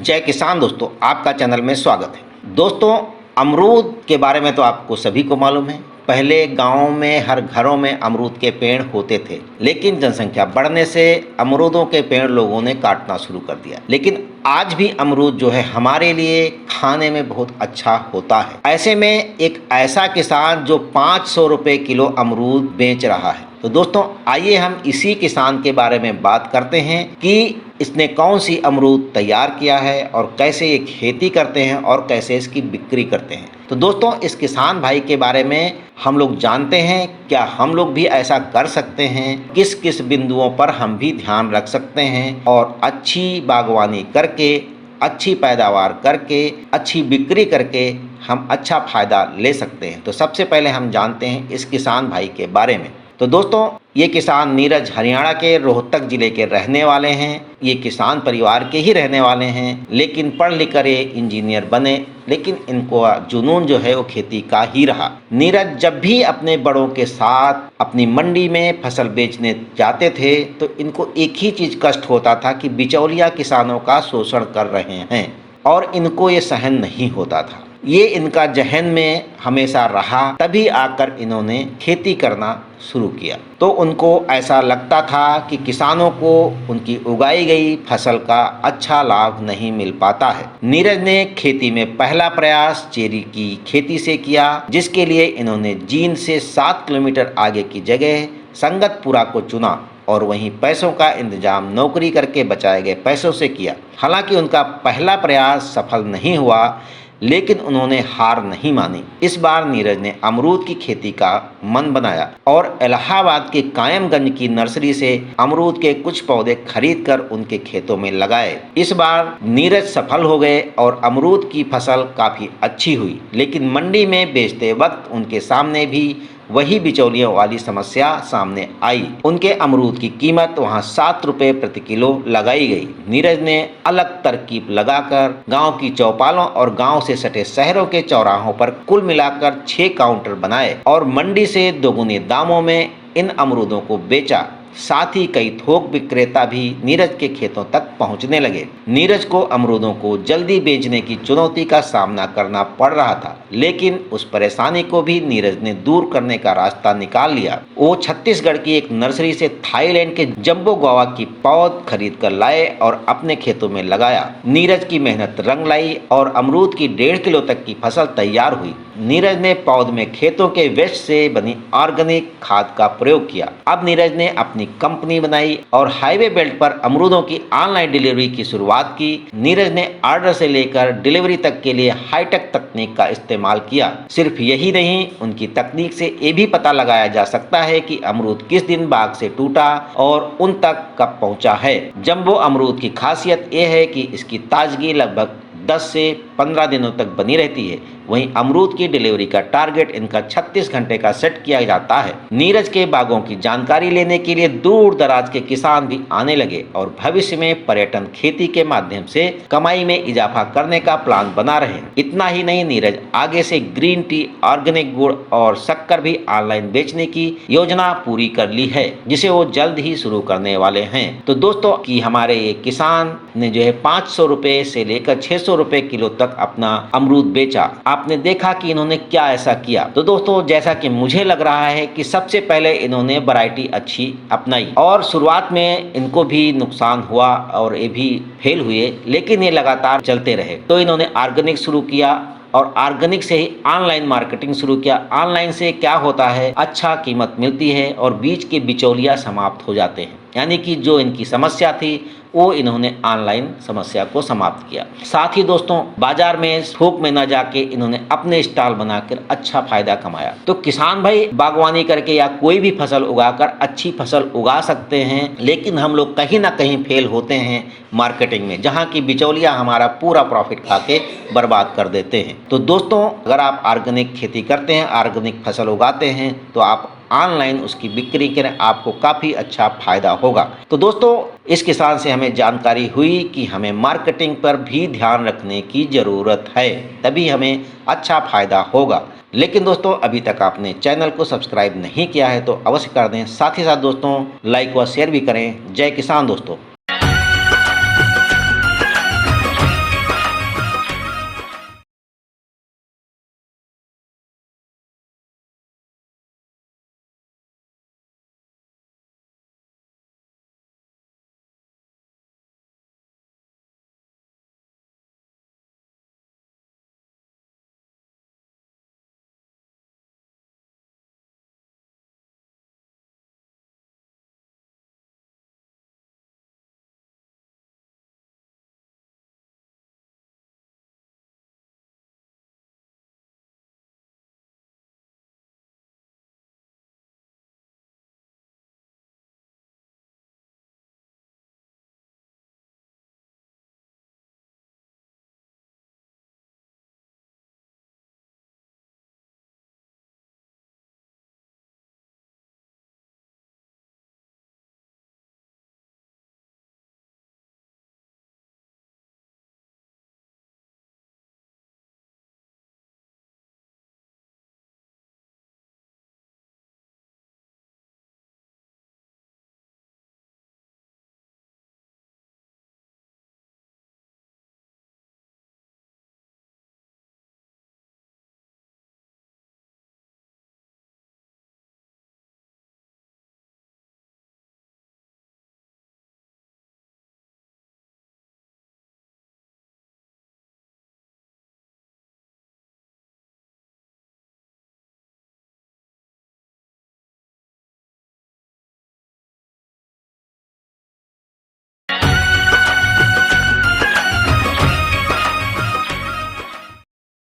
जय किसान दोस्तों, आपका चैनल में स्वागत है। दोस्तों, अमरूद के बारे में तो आपको सभी को मालूम है। पहले गाँव में हर घरों में अमरूद के पेड़ होते थे, लेकिन जनसंख्या बढ़ने से अमरूदों के पेड़ लोगों ने काटना शुरू कर दिया। लेकिन आज भी अमरूद जो है हमारे लिए खाने में बहुत अच्छा होता है। ऐसे में एक ऐसा किसान जो 500 रुपये किलो अमरूद बेच रहा है। तो दोस्तों, आइए हम इसी किसान के बारे में बात करते हैं कि इसने कौन सी अमरूद तैयार किया है और कैसे ये खेती करते हैं और कैसे इसकी बिक्री करते हैं। तो दोस्तों, इस किसान भाई के बारे में हम लोग जानते हैं। क्या हम लोग भी ऐसा कर सकते हैं? किस किस बिंदुओं पर हम भी ध्यान रख सकते हैं और अच्छी बागवानी करके, अच्छी पैदावार करके, अच्छी बिक्री करके हम अच्छा फायदा ले सकते हैं। तो सबसे पहले हम जानते हैं इस किसान भाई के बारे में। तो दोस्तों, ये किसान नीरज हरियाणा के रोहतक जिले के रहने वाले हैं। ये किसान परिवार के ही रहने वाले हैं, लेकिन पढ़ लिख कर ये इंजीनियर बने, लेकिन इनको जुनून जो है वो खेती का ही रहा। नीरज जब भी अपने बड़ों के साथ अपनी मंडी में फसल बेचने जाते थे तो इनको एक ही चीज कष्ट होता था कि बिचौलिया किसानों का शोषण कर रहे हैं, और इनको ये सहन नहीं होता था। ये इनका जहन में हमेशा रहा, तभी आकर इन्होंने खेती करना शुरू किया। तो उनको ऐसा लगता था कि किसानों को उनकी उगाई गई फसल का अच्छा लाभ नहीं मिल पाता है। नीरज ने खेती में पहला प्रयास चेरी की खेती से किया, जिसके लिए इन्होंने जींद से 7 किलोमीटर आगे की जगह संगतपुरा को चुना और वहीं पैसों का इंतजाम नौकरी करके बचाए गए पैसों से किया। हालांकि उनका पहला प्रयास सफल नहीं हुआ, लेकिन उन्होंने हार नहीं मानी। इस बार नीरज ने अमरूद की खेती का मन बनाया और इलाहाबाद के कायमगंज की नर्सरी से अमरूद के कुछ पौधे खरीदकर उनके खेतों में लगाए। इस बार नीरज सफल हो गए और अमरूद की फसल काफी अच्छी हुई, लेकिन मंडी में बेचते वक्त उनके सामने भी वही बिचौलियों वाली समस्या सामने आई। उनके अमरूद की कीमत वहां 7 रुपये प्रति किलो लगाई गई। नीरज ने अलग तरकीब लगाकर गांव की चौपालों और गांव से सटे शहरों के चौराहों पर कुल मिलाकर 6 काउंटर बनाए और मंडी से दोगुने दामों में इन अमरूदों को बेचा। साथ ही कई थोक विक्रेता भी नीरज के खेतों तक पहुंचने लगे। नीरज को अमरूदों को जल्दी बेचने की चुनौती का सामना करना पड़ रहा था, लेकिन उस परेशानी को भी नीरज ने दूर करने का रास्ता निकाल लिया। वो छत्तीसगढ़ की एक नर्सरी से थाईलैंड के जंबो गुआवा की पौध खरीद कर लाए और अपने खेतों में लगाया। नीरज की मेहनत रंग लाई और अमरूद की 1.5 किलो तक की फसल तैयार हुई। नीरज ने पौध में खेतों के वेस्ट से बनी ऑर्गेनिक खाद का प्रयोग किया। अब नीरज ने अपनी कंपनी बनाई और हाईवे बेल्ट पर अमरूदों की ऑनलाइन डिलीवरी की शुरुआत की। नीरज ने ऑर्डर से लेकर डिलीवरी तक के लिए हाईटेक तकनीक का इस्तेमाल किया। सिर्फ यही नहीं, उनकी तकनीक से ये भी पता लगाया जा सकता है कि अमरूद किस दिन बाग से टूटा और उन तक कब पहुंचा है। जंबो अमरूद की खासियत यह है कि इसकी ताजगी लगभग 10 से 15 दिनों तक बनी रहती है। वहीं अमरूद की डिलीवरी का टारगेट इनका 36 घंटे का सेट किया जाता है। नीरज के बागों की जानकारी लेने के लिए दूर दराज के किसान भी आने लगे और भविष्य में पर्यटन खेती के माध्यम से कमाई में इजाफा करने का प्लान बना रहे हैं। इतना ही नहीं, नीरज आगे से ग्रीन टी, ऑर्गेनिक गुड़ और शक्कर भी ऑनलाइन बेचने की योजना पूरी कर ली है, जिसे वो जल्द ही शुरू करने वाले हैं। तो दोस्तों, कि हमारे ये किसान ने जो है 500 रुपए से लेकर 600 रुपए किलो तक अपना अमरूद बेचा। आपने देखा कि इन्होंने क्या ऐसा किया। तो दोस्तों, जैसा कि मुझे लग रहा है कि सबसे पहले इन्होंने वैरायटी अच्छी अपनाई और शुरुआत में इनको भी नुकसान हुआ और ये भी फेल हुए, लेकिन ये लगातार चलते रहे। तो इन्होंने ऑर्गेनिक शुरू किया और ऑर्गेनिक से ही ऑनलाइन मार्केटिंग शुरू किया। ऑनलाइन से क्या होता है, अच्छा कीमत मिलती है और बीच के बिचौलिया समाप्त हो जाते हैं। यानी कि जो इनकी समस्या थी वो इन्होंने ऑनलाइन समस्या को समाप्त किया। साथ ही दोस्तों, बाजार में थोक में न जाके इन्होंने अपने स्टॉल बनाकर अच्छा फायदा कमाया। तो किसान भाई बागवानी करके या कोई भी फसल उगाकर अच्छी फसल उगा सकते हैं, लेकिन हम लोग कहीं ना कहीं फेल होते हैं मार्केटिंग में, जहाँ की बिचौलिया हमारा पूरा प्रॉफिट खा के बर्बाद कर देते हैं। तो दोस्तों, अगर आप ऑर्गेनिक खेती करते हैं, ऑर्गेनिक फसल उगाते हैं, तो आप ऑनलाइन उसकी बिक्री करें, आपको काफ़ी अच्छा फायदा होगा। तो दोस्तों, इस किसान से हमें जानकारी हुई कि हमें मार्केटिंग पर भी ध्यान रखने की ज़रूरत है, तभी हमें अच्छा फायदा होगा। लेकिन दोस्तों, अभी तक आपने चैनल को सब्सक्राइब नहीं किया है तो अवश्य कर दें। साथ ही साथ दोस्तों, लाइक व शेयर भी करें। जय किसान दोस्तों।